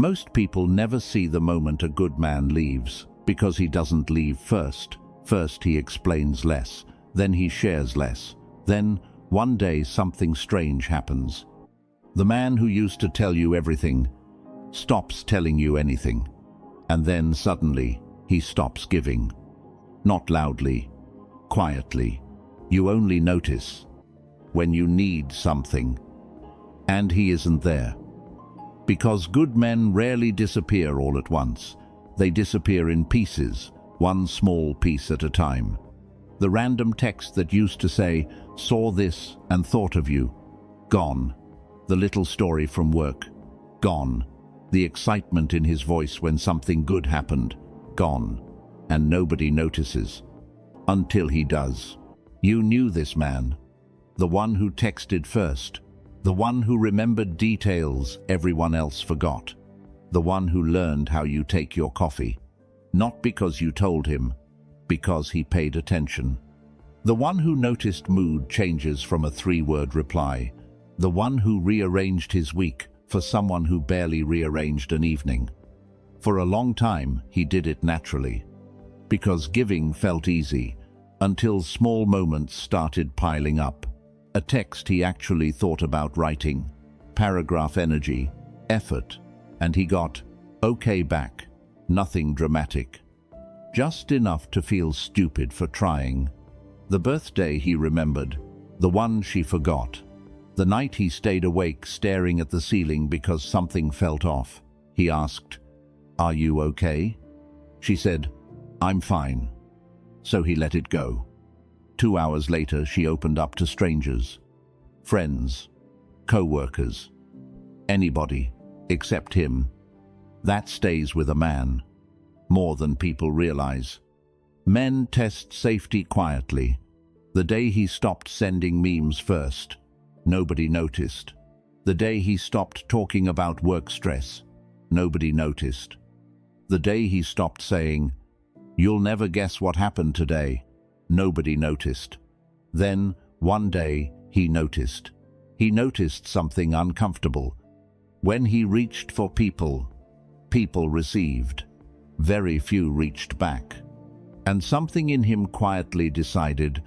Most people never see the moment a good man leaves, because he doesn't leave first. First he explains less, then he shares less. Then, one day something strange happens. The man who used to tell you everything stops telling you anything. And then suddenly, he stops giving. Not loudly, quietly. You only notice when you need something. And he isn't there. Because good men rarely disappear all at once. They disappear in pieces, one small piece at a time. The random text that used to say, "Saw this and thought of you," gone. The little story from work, gone. The excitement in his voice when something good happened, gone. And nobody notices. Until he does. You knew this man. The one who texted first. The one who remembered details everyone else forgot. The one who learned how you take your coffee. Not because you told him, because he paid attention. The one who noticed mood changes from a 3-word reply. The one who rearranged his week for someone who barely rearranged an evening. For a long time, he did it naturally. Because giving felt easy, until small moments started piling up. A text he actually thought about writing, paragraph energy, effort, and he got okay back. Nothing dramatic. Just enough to feel stupid for trying. The birthday he remembered, the one she forgot. The night he stayed awake staring at the ceiling because something felt off. He asked, "Are you okay?" She said, "I'm fine." So he let it go. 2 hours later, she opened up to strangers, friends, co-workers, anybody except him. That stays with a man, more than people realize. Men test safety quietly. The day he stopped sending memes first, nobody noticed. The day he stopped talking about work stress, nobody noticed. The day he stopped saying, "You'll never guess what happened today," nobody noticed. Then, one day, he noticed. He noticed something uncomfortable. When he reached for people, people received. Very few reached back. And something in him quietly decided,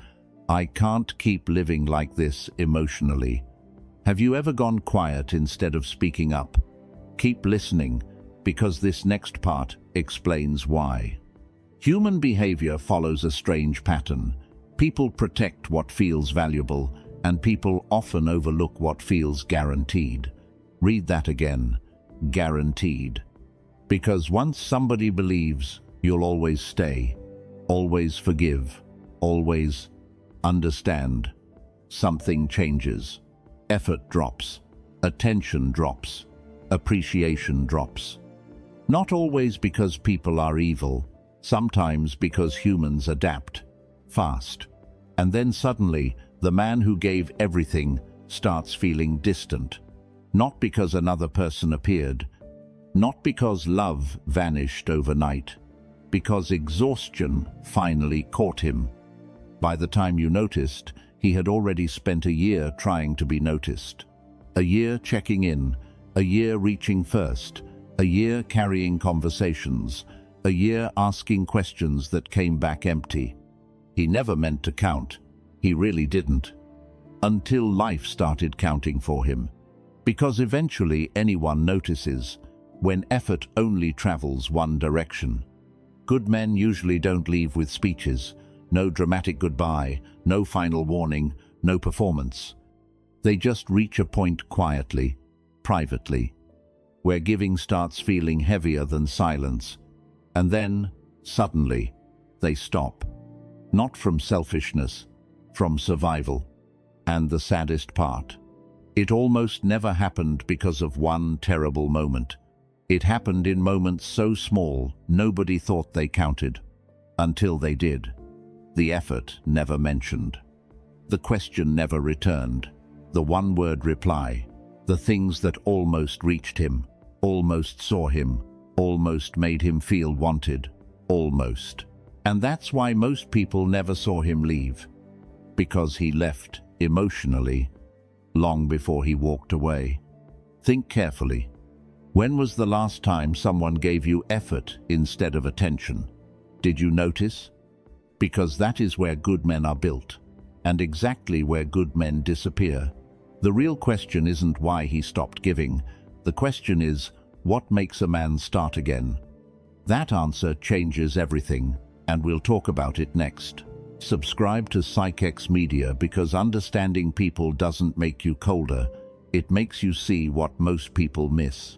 I can't keep living like this emotionally. Have you ever gone quiet instead of speaking up? Keep listening, because this next part explains why. Human behavior follows a strange pattern. People protect what feels valuable, and people often overlook what feels guaranteed. Read that again. Guaranteed. Because once somebody believes, you'll always stay, always forgive, always understand, something changes. Effort drops, attention drops, appreciation drops. Not always because people are evil, sometimes because humans adapt fast. And then suddenly, the man who gave everything starts feeling distant. Not because another person appeared, not because love vanished overnight, because exhaustion finally caught him. By the time you noticed, he had already spent a year trying to be noticed. A year checking in, a year reaching first, a year carrying conversations, a year asking questions that came back empty. He never meant to count. He really didn't. Until life started counting for him. Because eventually anyone notices when effort only travels one direction. Good men usually don't leave with speeches, no dramatic goodbye, no final warning, no performance. They just reach a point quietly, privately, where giving starts feeling heavier than silence. And then, suddenly, they stop. Not from selfishness, from survival. And the saddest part, it almost never happened because of one terrible moment. It happened in moments so small, nobody thought they counted. Until they did. The effort never mentioned. The question never returned. The one-word reply. The things that almost reached him, almost saw him, almost made him feel wanted. Almost. And that's why most people never saw him leave. Because he left, emotionally, long before he walked away. Think carefully. When was the last time someone gave you effort instead of attention? Did you notice? Because that is where good men are built, and exactly where good men disappear. The real question isn't why he stopped giving. The question is, what makes a man start again? That answer changes everything, and we'll talk about it next. Subscribe to Psychex Media because understanding people doesn't make you colder. It makes you see what most people miss.